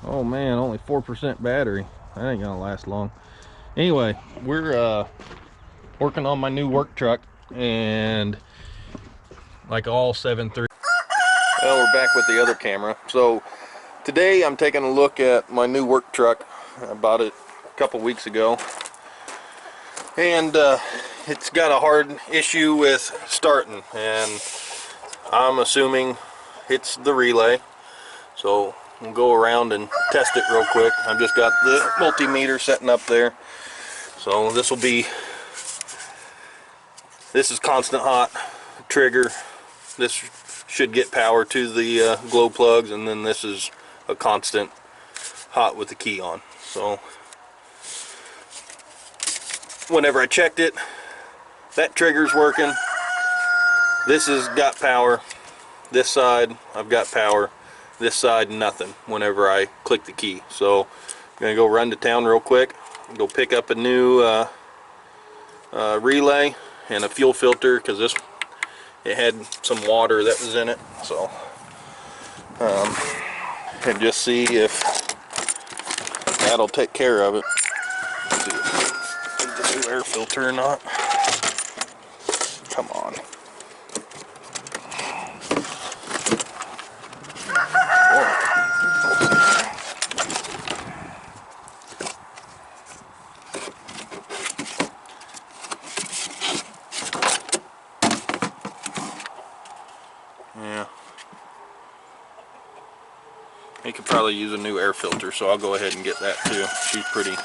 Oh man, only 4% battery. That ain't gonna last long. Anyway, we're working on my new work truck, and like all 7.3. Well, we're back with the other camera. So today I'm taking a look at my new work truck. I bought it a couple weeks ago, and it's got a hard issue with starting, and I'm assuming it's the relay. So we'll go around and test it real quick. I've just got the multimeter setting up there. So this is constant hot trigger. This should get power to the glow plugs, and then this is a constant hot with the key on. So whenever I checked it, that trigger's working. This has got power. This side I've got power. This side nothing whenever I click the key. So I'm gonna go run to town real quick, go pick up a new relay and a fuel filter, because it had some water that was in it. So and just see if that'll take care of it. Let's see if I need the new air filter or not. Come on. Yeah. He could probably use a new air filter, so I'll go ahead and get that too. She's pretty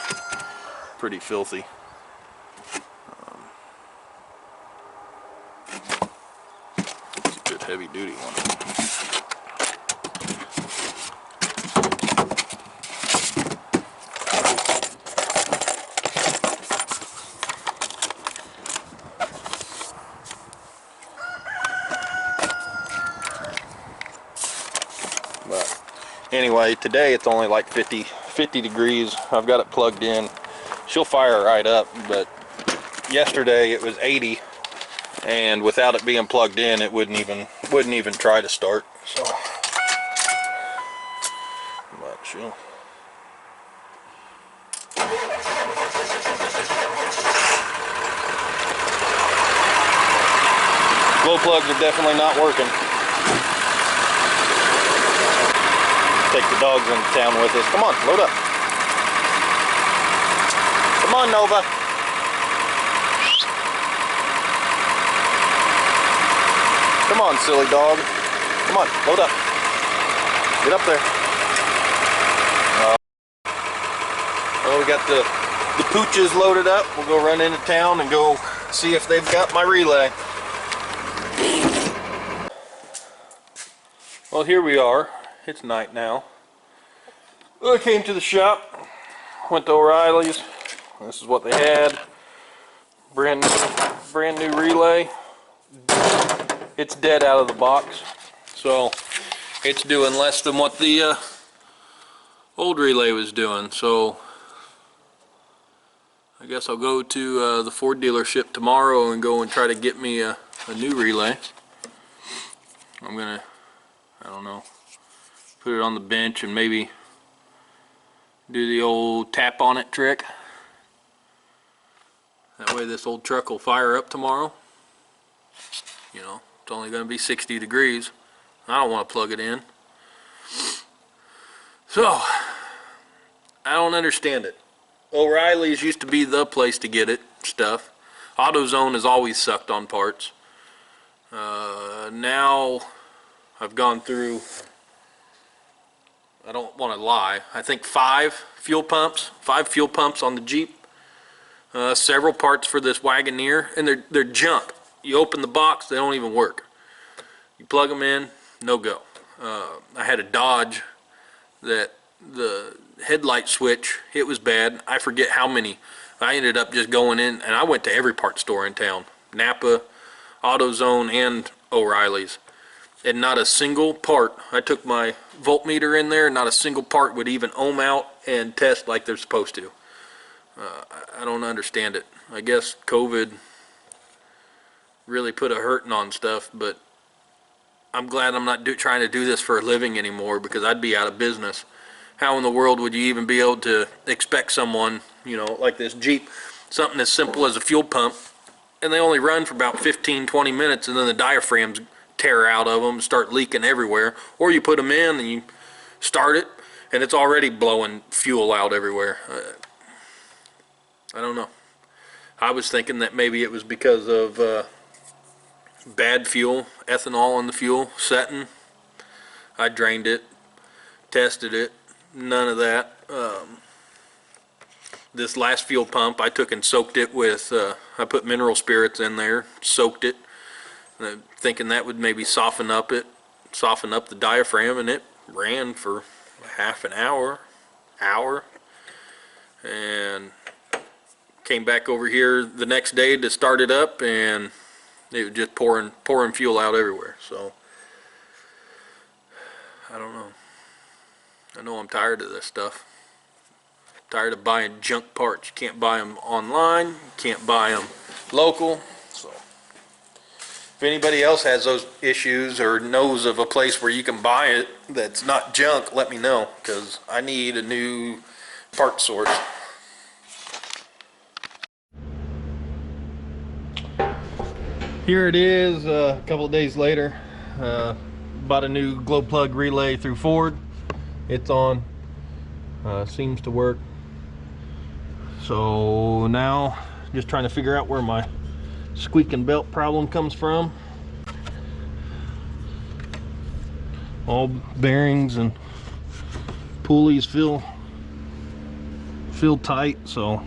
filthy. It's a good heavy duty one. But anyway, today it's only like 50 degrees. I've got it plugged in. She'll fire right up, but yesterday it was 80, and without it being plugged in, it wouldn't even try to start. So, but she'll. Glow plugs are definitely not working. Take the dogs into town with us. Come on, load up. Come on, Nova. Come on, silly dog. Come on, load up. Get up there. Well, we got the pooches loaded up. We'll go run into town and go see if they've got my relay. Well, here we are. It's night now. Well, I came to the shop, went to O'Reilly's. This is what they had. Brand new relay. It's dead out of the box, so it's doing less than what the old relay was doing. So I guess I'll go to the Ford dealership tomorrow and go and try to get me a new relay. I'm gonna, I don't know, put it on the bench and maybe do the old tap on it trick. That way this old truck will fire up tomorrow. You know, it's only going to be 60 degrees. I don't want to plug it in. So, I don't understand it. O'Reilly's used to be the place to get it, stuff. AutoZone has always sucked on parts. Now, I've gone through, I don't want to lie, I think 5 fuel pumps on the Jeep. Several parts for this Wagoneer, and they're junk. You open the box, they don't even work. You plug them in, no go. I had a Dodge that the headlight switch, it was bad. I forget how many. I ended up just going in, and I went to every part store in town. Napa, AutoZone, and O'Reilly's. And not a single part, I took my voltmeter in there, not a single part would even ohm out and test like they're supposed to. I don't understand it. I guess COVID really put a hurting on stuff, but I'm glad I'm not trying to do this for a living anymore, because I'd be out of business how in the world would you even be able to expect someone, you know, like this Jeep, something as simple as a fuel pump, and they only run for about 15-20 minutes, and then the diaphragms tear out of them, start leaking everywhere, or you put them in and you start it and it's already blowing fuel out everywhere. I don't know. I was thinking that maybe it was because of bad fuel, ethanol in the fuel setting. I drained it, tested it, none of that. This last fuel pump I took and soaked it with, I put mineral spirits in there, soaked it, thinking that would maybe soften up the diaphragm, and it ran for half an hour, and came back over here the next day to start it up, and it was just pouring fuel out everywhere. So I don't know. I know I'm tired of this stuff. Tired of buying junk parts. You can't buy them online. You can't buy them local. So if anybody else has those issues or knows of a place where you can buy it that's not junk, let me know, because I need a new part source. Here it is, a couple of days later. Bought a new glow plug relay through Ford. It's on. Seems to work. So now just trying to figure out where my squeaking belt problem comes from. All bearings and pulleys feel tight, so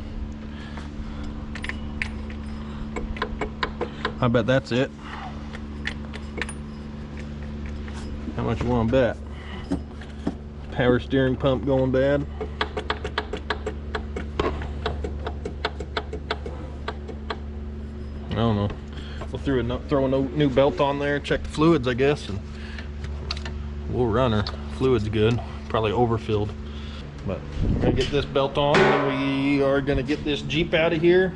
I bet that's it. How much you want to bet? Power steering pump going bad. I don't know. We'll throw a new belt on there, check the fluids, I guess, and we'll run her. Fluid's good, probably overfilled. But we're gonna get this belt on, and we are gonna get this Jeep out of here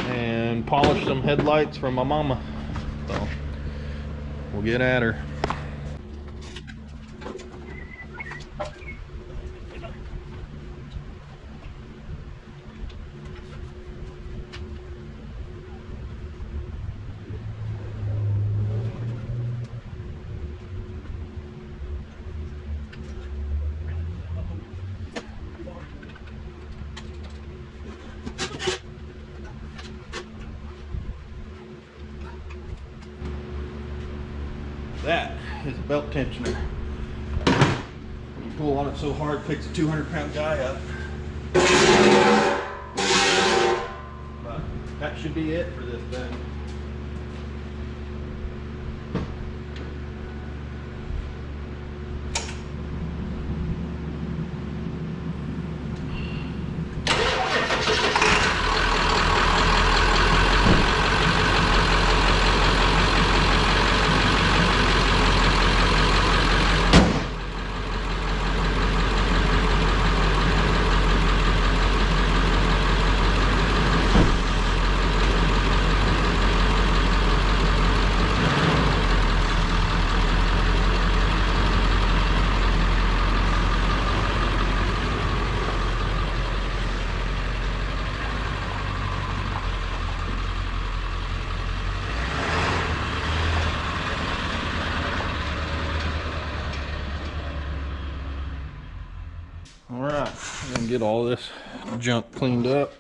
and polish some headlights from my mama. So we'll get at her. That is a belt tensioner. When you pull on it so hard, it picks a 200-pound guy up. But that should be it for this thing. Alright, I'm gonna get all this junk cleaned up.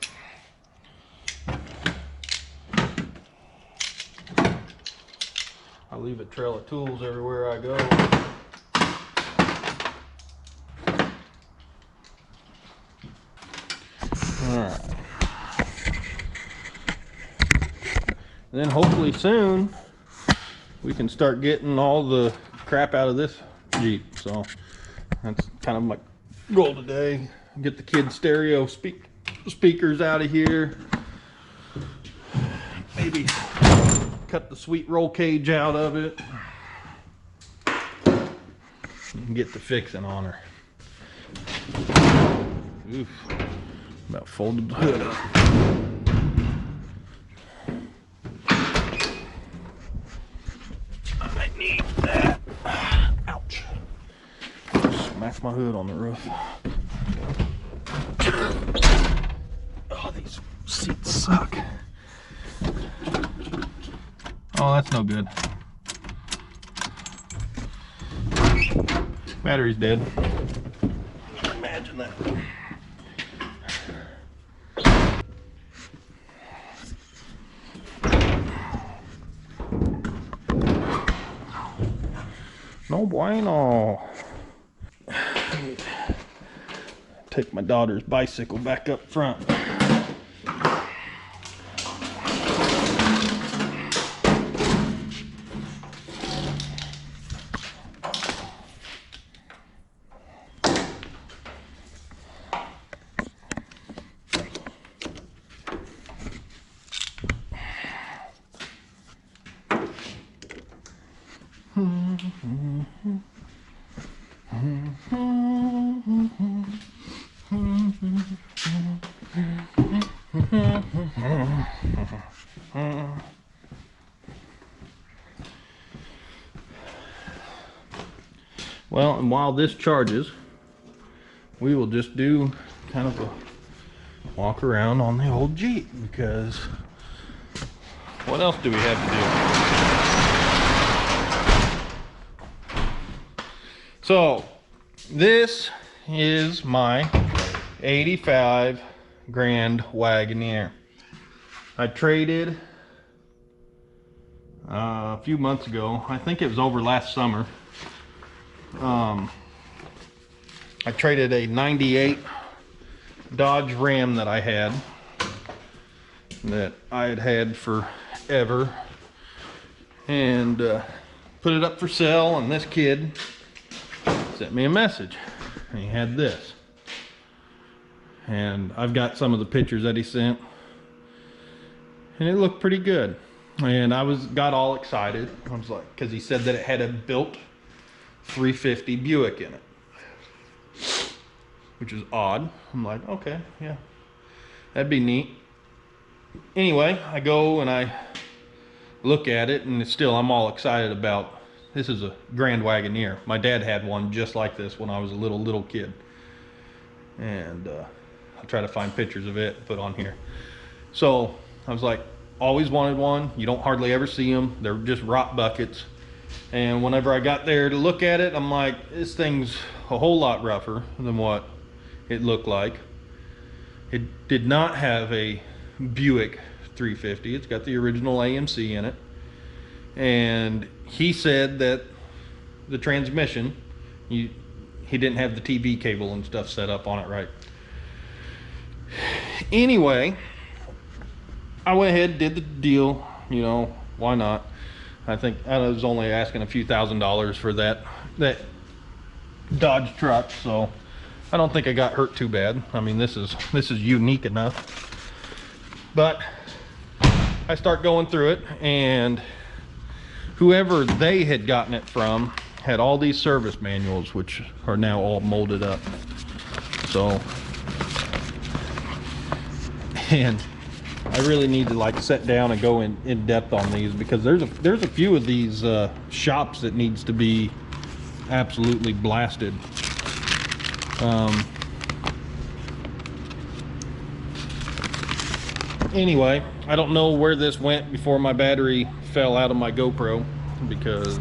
I leave a trail of tools everywhere I go. Alright. And then hopefully soon we can start getting all the crap out of this Jeep. So that's kind of my goal today. Get the kids' stereo speakers out of here. Maybe cut the sweet roll cage out of it. And get the fixing on her. Oof. About folded the hood up. I need that. Ouch. smack my hood on the roof. Oh, these seats suck. Oh, that's no good. Battery's dead. Imagine that. No bueno. Take my daughter's bicycle back up front. Well, and while this charges, we will just do kind of a walk around on the old Jeep, because what else do we have to do? So this is my 85 Grand Wagoneer. I traded a few months ago. I think it was over last summer. I traded a 98 Dodge Ram that I had had forever, and put it up for sale, and this kid sent me a message, and he had this, and I've got some of the pictures that he sent, and it looked pretty good, and I got all excited. I was like, because he said that it had a built 350 Buick in it, which is odd. I'm like, okay, yeah, that'd be neat. Anyway, I go and I look at it, and I'm all excited about. This is a Grand Wagoneer. My dad had one just like this when I was a little kid, and I'll try to find pictures of it and put on here. So I was like, always wanted one. You don't hardly ever see them. They're just rot buckets. And whenever I got there to look at it, I'm like, this thing's a whole lot rougher than what it looked like. It did not have a Buick 350. It's got the original AMC in it. And he said that the transmission, he didn't have the TV cable and stuff set up on it right. Anyway, I went ahead and did the deal, you know, why not? I think I was only asking a few $1,000s for that Dodge truck, so I don't think I got hurt too bad. I mean, this is unique enough. But I start going through it, and whoever they had gotten it from had all these service manuals, which are now all molded up. So, and I really need to like sit down and go in depth on these, because there's a few of these shops that needs to be absolutely blasted. Anyway, I don't know where this went before my battery fell out of my GoPro, because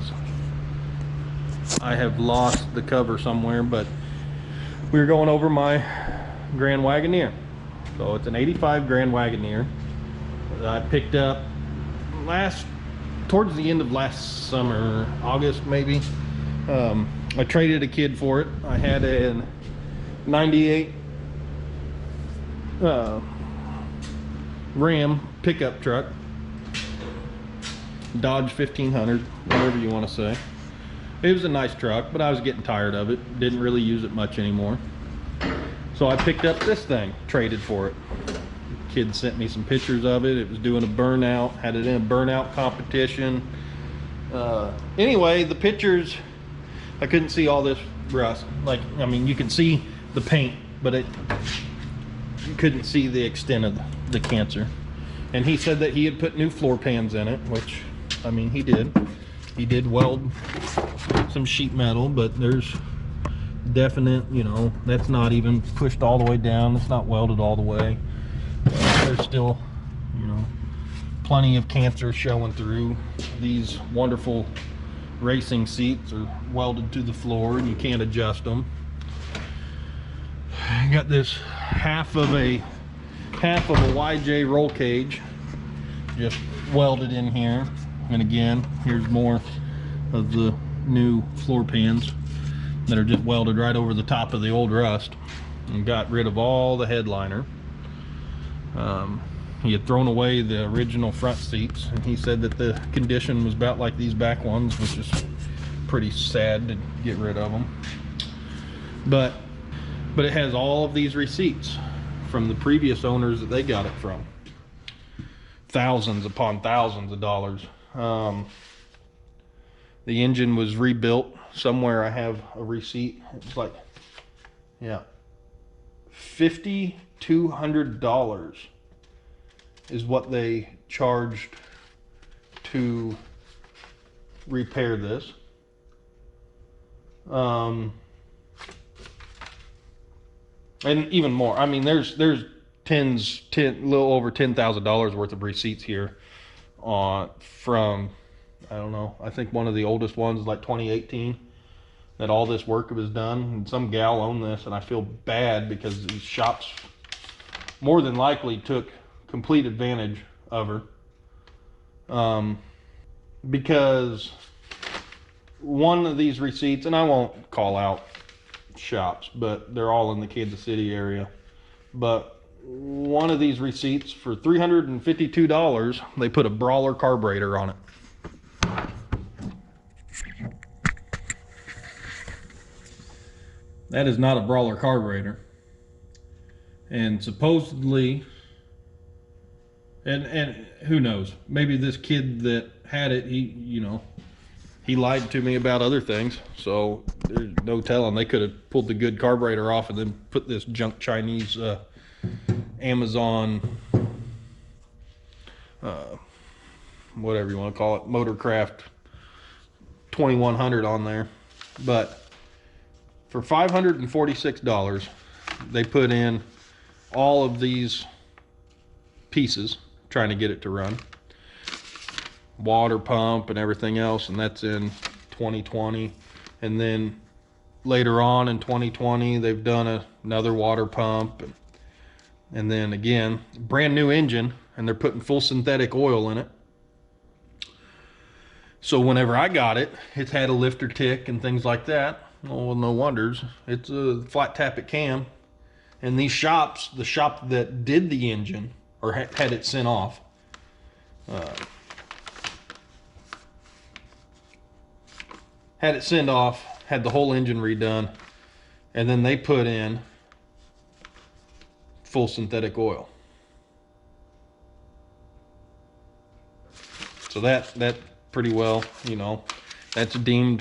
I have lost the cover somewhere, but we were going over my Grand Wagoneer. So it's an 85 Grand Wagoneer that I picked up towards the end of last summer, August maybe. I traded a kid for it. I had a 98 Ram pickup truck, Dodge 1500, whatever you want to say. It was a nice truck, but I was getting tired of it. Didn't really use it much anymore. So I picked up this thing, traded for it. The kid sent me some pictures of it. It was doing a burnout, had it in a burnout competition. Anyway, the pictures, I couldn't see all this rust. Like, I mean, you could see the paint, but you couldn't see the extent of the cancer. And he said that he had put new floor pans in it, which, I mean, he did. He did weld some sheet metal, but there's definite, you know, that's not even pushed all the way down. It's not welded all the way. There's still, you know, plenty of cancer showing through. These wonderful racing seats are welded to the floor and you can't adjust them. I got this half of a YJ roll cage just welded in here. And again, here's more of the new floor pans that are just welded right over the top of the old rust, and got rid of all the headliner. He had thrown away the original front seats, and he said that the condition was about like these back ones, which is pretty sad to get rid of them. But it has all of these receipts from the previous owners that they got it from. Thousands upon thousands of dollars. The engine was rebuilt. Somewhere I have a receipt. It's like, yeah, $5,200 is what they charged to repair this. And even more. I mean, there's a little over $10,000 worth of receipts here from, I don't know, I think one of the oldest ones is like 2018 that all this work was done, and some gal owned this, and I feel bad because these shops more than likely took complete advantage of her, because one of these receipts, and I won't call out shops, but they're all in the Kansas City area, but one of these receipts for $352, they put a Brawler carburetor on it. That is not a Brawler carburetor. And supposedly, and who knows, maybe this kid that had it, he lied to me about other things, so there's no telling. They could have pulled the good carburetor off and then put this junk Chinese Amazon, whatever you want to call it, Motorcraft 2100 on there. But for $546, they put in all of these pieces trying to get it to run. Water pump and everything else, and that's in 2020. And then later on in 2020, they've done another water pump. And then again, brand new engine, and they're putting full synthetic oil in it. So whenever I got it, it's had a lifter tick and things like that. Oh, well, no wonders. It's a flat tappet cam. And these shops, the shop that did the engine, or had it sent off, had it sent off, had the whole engine redone, and then they put in full synthetic oil. So that pretty well, you know, that's deemed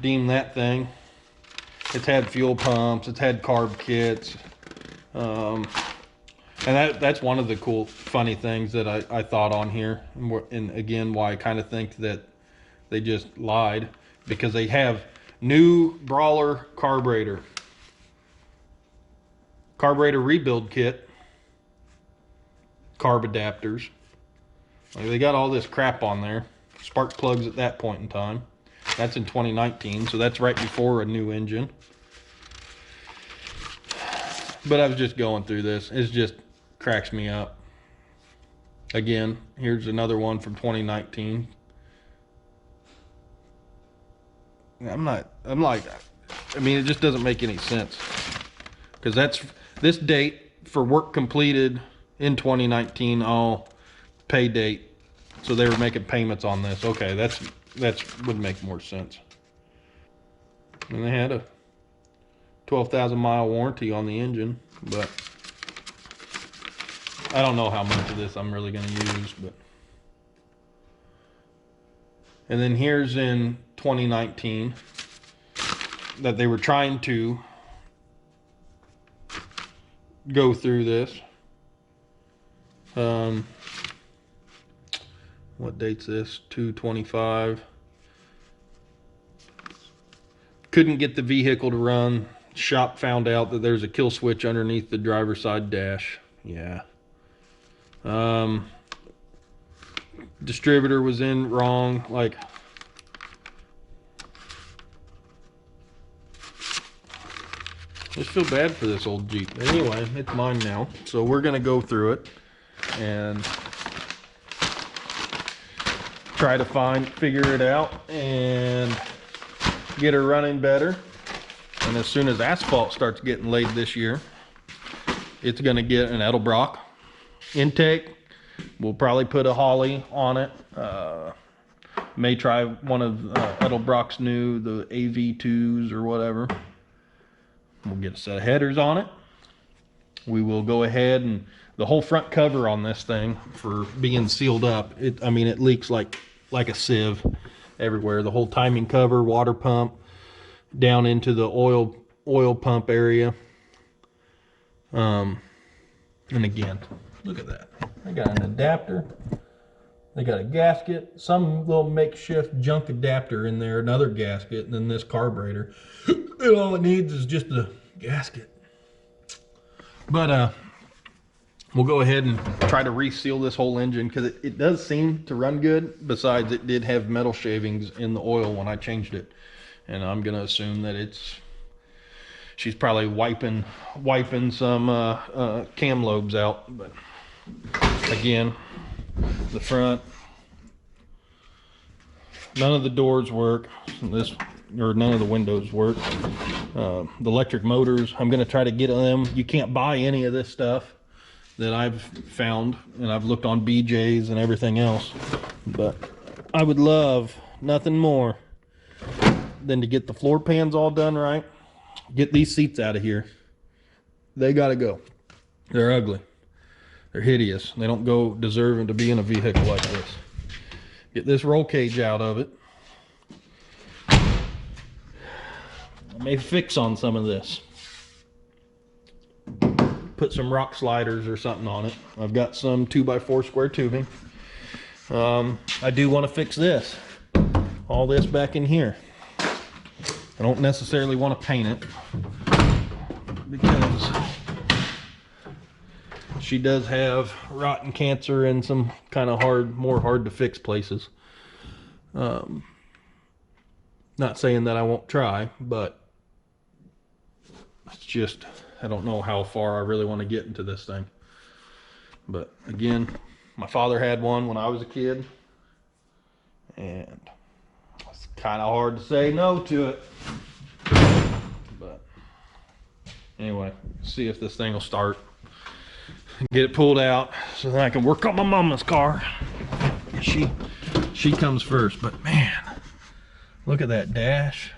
that thing. It's had fuel pumps, it's had carb kits, and that's one of the cool, funny things that I thought on here, and again, why I kind of think that they just lied, because they have new Brawler carburetor rebuild kit, carb adapters. Like, they got all this crap on there. Spark plugs at that point in time. That's in 2019, so that's right before a new engine. But I was just going through this. It just cracks me up. Again, here's another one from 2019. I mean, it just doesn't make any sense. Because that's this date for work completed in 2019, all pay date. So they were making payments on this. Okay, that would make more sense. And they had a 12,000 mile warranty on the engine, but I don't know how much of this I'm really going to use. But and then here's in 2019 that they were trying to go through this. What date's this? 2/25. couldn't get the vehicle to run. Shop found out that there's a kill switch underneath the driver's side dash. Yeah. Distributor was in wrong. Like, just feel bad for this old Jeep. Anyway, it's mine now. So we're gonna go through it and try to figure it out and get her running better. And as soon as asphalt starts getting laid this year, it's gonna get an Edelbrock intake. We'll probably put a Holly on it. May try one of Edelbrock's new, the AV2s or whatever. We'll get a set of headers on it. We will go ahead and the whole front cover on this thing, for being sealed up, I mean, it leaks like a sieve everywhere. The whole timing cover, water pump, down into the oil pump area. And again, look at that. They got an adapter. They got a gasket, some little makeshift junk adapter in there, another gasket, and then this carburetor. And all it needs is just a gasket. But we'll go ahead and try to reseal this whole engine, because it does seem to run good. Besides, it did have metal shavings in the oil when I changed it, and I'm gonna assume that she's probably wiping some cam lobes out. But again, the front, none of the doors work. None of the windows work. The electric motors, I'm going to try to get them. You can't buy any of this stuff that I've found, and I've looked on BJ's and everything else. But I would love nothing more than to get the floor pans all done right. Get these seats out of here. They got to go. They're ugly. They're hideous. They don't go deserving to be in a vehicle like this. Get this roll cage out of it. I may fix on some of this. Put some rock sliders or something on it. I've got some 2x4 square tubing. I do want to fix this. All this back in here. I don't necessarily want to paint it, because she does have rotten cancer in some kind of more hard to fix places. Not saying that I won't try, but it's just, I don't know how far I really want to get into this thing. But again, my father had one when I was a kid, and it's kind of hard to say no to it. But anyway, see if this thing will start. Get it pulled out so that I can work on my mama's car. She comes first. But man, look at that dash.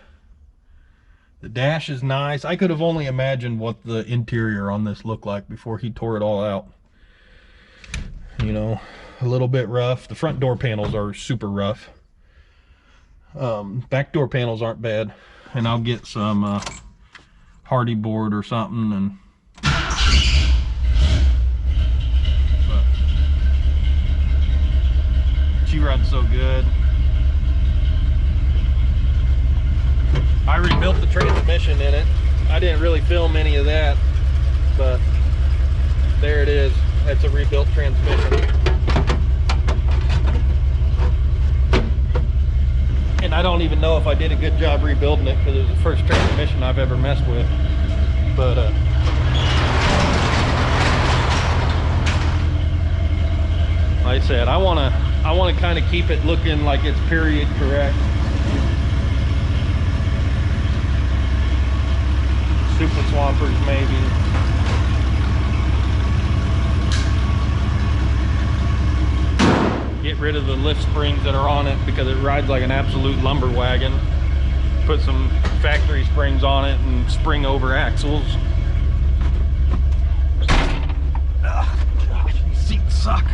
The dash is nice. I could have only imagined what the interior on this looked like before he tore it all out. You know, a little bit rough. The front door panels are super rough. Back door panels aren't bad. And I'll get some hardy board or something, and she runs so good. I rebuilt the transmission in it. I didn't really film any of that, but there it is. That's a rebuilt transmission. And I don't even know if I did a good job rebuilding it, because it was the first transmission I've ever messed with. But like I said, I want to kind of keep it looking like it's period correct. Super swampers maybe. Get rid of the lift springs that are on it, because it rides like an absolute lumber wagon. Put some factory springs on it and spring over axles. Oh, gosh, these seats suck.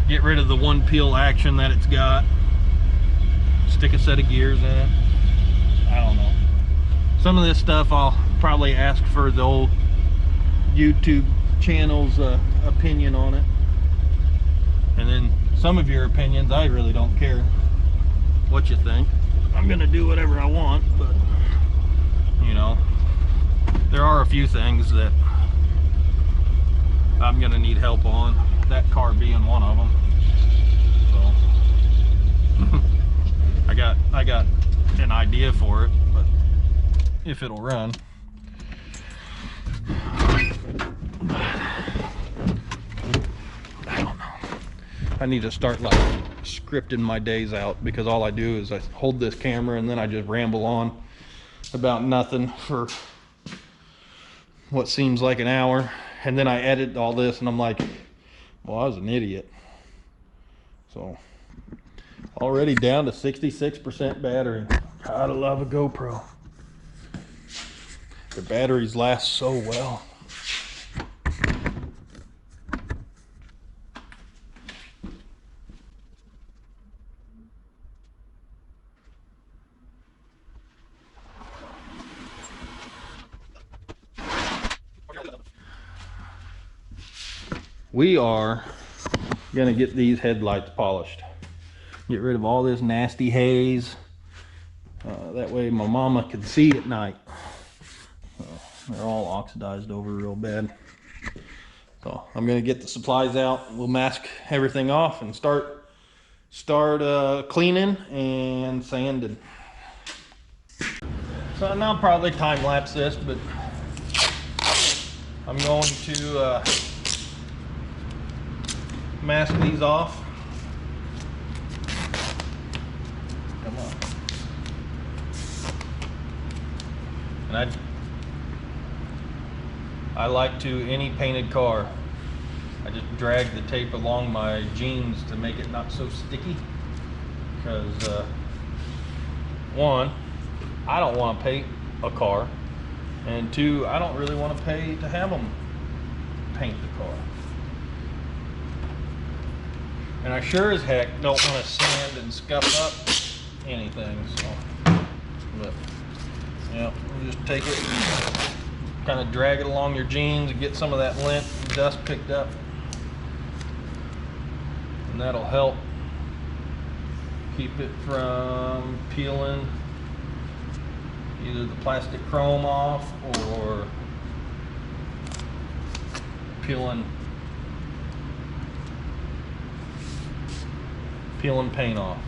Get rid of the one peel action that it's got. Stick a set of gears in it. I don't know. Some of this stuff I'll probably ask for the old YouTube channel's opinion on it. And then some of your opinions, I really don't care what you think. I'm gonna do whatever I want, but you know, there are a few things that I'm gonna need help on, that car being one of them. So I got an idea for it, but if it'll run. I don't know. I need to start like scripting my days out, because all I do is I hold this camera and then I just ramble on about nothing for what seems like an hour, and then I edit all this and I'm like, well, I was an idiot. So already down to 66% battery. Gotta love a GoPro. The batteries last so well. We are gonna get these headlights polished. Get rid of all this nasty haze. That way my mama can see at night. They're all oxidized over real bad. So I'm gonna get the supplies out. We'll mask everything off and start cleaning and sanding. So now I'll probably time lapse this, but I'm going to mask these off. Come on. And I like to, any painted car, I just drag the tape along my jeans to make it not so sticky, because one, I don't want to paint a car, and two, I don't really want to pay to have them paint the car. And I sure as heck don't want to sand and scuff up anything, so, but, yeah, we'll just take it and kind of drag it along your jeans and get some of that lint and dust picked up. And that'll help keep it from peeling either the plastic chrome off or peeling paint off.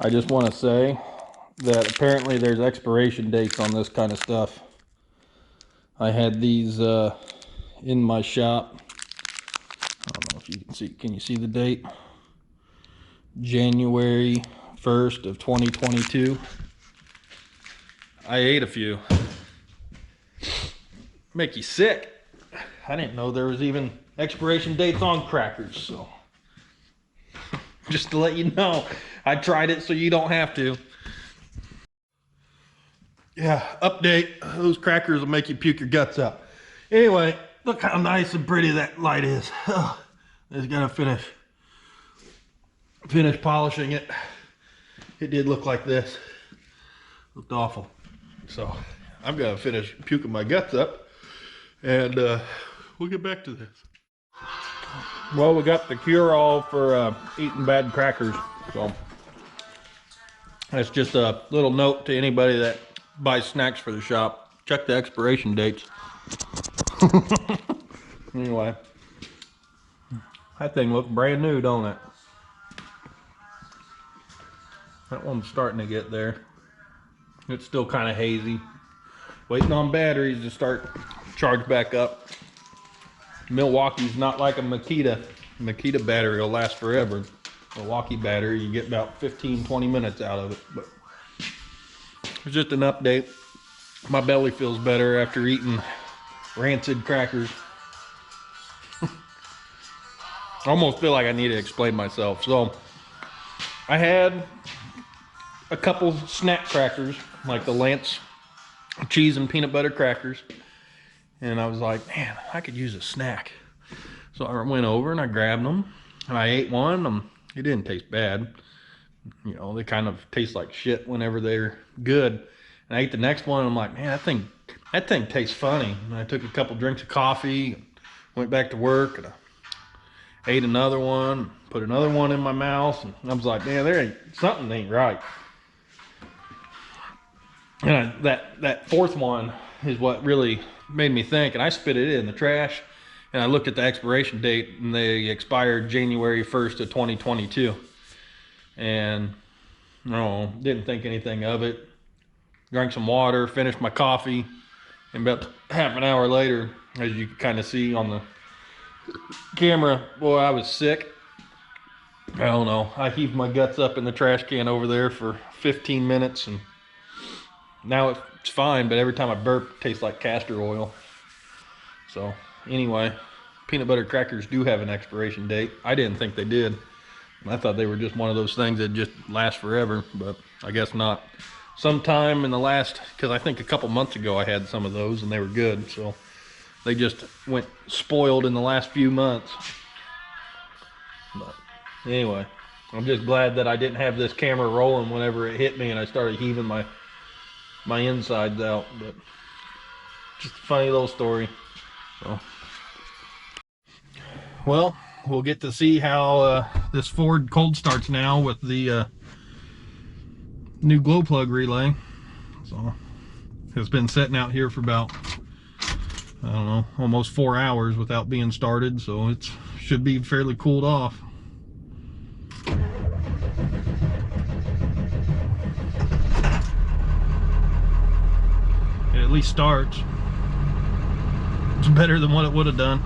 I just want to say that apparently there's expiration dates on this kind of stuff. I had these in my shop. I don't know if you can see. Can you see the date? January 1st of 2022. I ate a few. Make you sick. I didn't know there was even expiration dates on crackers, so just to let you know, I tried it so you don't have to. Yeah, update. Those crackers will make you puke your guts out. Anyway, look how nice and pretty that light is. Oh, I just gotta finish polishing it. It did look like this. Looked awful. So I'm gonna finish puking my guts up, and we'll get back to this. Well, we got the cure-all for eating bad crackers. So that's just a little note to anybody that buy snacks for the shop. Check the expiration dates. Anyway, that thing looks brand new, don't it? That one's starting to get there. It's still kind of hazy. Waiting on batteries to start charge back up. Milwaukee's not like a Makita. Makita battery will last forever. Milwaukee battery, you get about 15-20 minutes out of it. But it's just an update. My belly feels better after eating rancid crackers. I almost feel like I need to explain myself. So I had a couple snack crackers, like the Lance cheese and peanut butter crackers, and I was like, man, I could use a snack. So I went over and I grabbed them and I ate one. It didn't taste bad. You know, they kind of taste like shit whenever they're good. And I ate the next one and I'm like, man, that thing tastes funny. And I took a couple drinks of coffee, went back to work, and I ate another one, put another one in my mouth, and I was like, man, something ain't right. And that fourth one is what really made me think, and I spit it in the trash, and I looked at the expiration date, and they expired January 1st of 2022. And no, didn't think anything of it. Drank some water, finished my coffee, and about half an hour later, as you can kind of see on the camera, boy, I was sick. I don't know. I heaved my guts up in the trash can over there for 15 minutes, and now it's fine, but every time I burp, it tastes like castor oil. So anyway, peanut butter crackers do have an expiration date. I didn't think they did. I thought they were just one of those things that just last forever, but I guess not. Sometime in the last, because I think a couple months ago I had some of those and they were good, so they just went spoiled in the last few months. But anyway, I'm just glad that I didn't have this camera rolling whenever it hit me and I started heaving my insides out. But just a funny little story. So, well, we'll get to see how this Ford cold starts now with the new glow plug relay. So it's been sitting out here for about, I don't know, almost 4 hours without being started, so it should be fairly cooled off. It at least starts. It's better than what it would have done.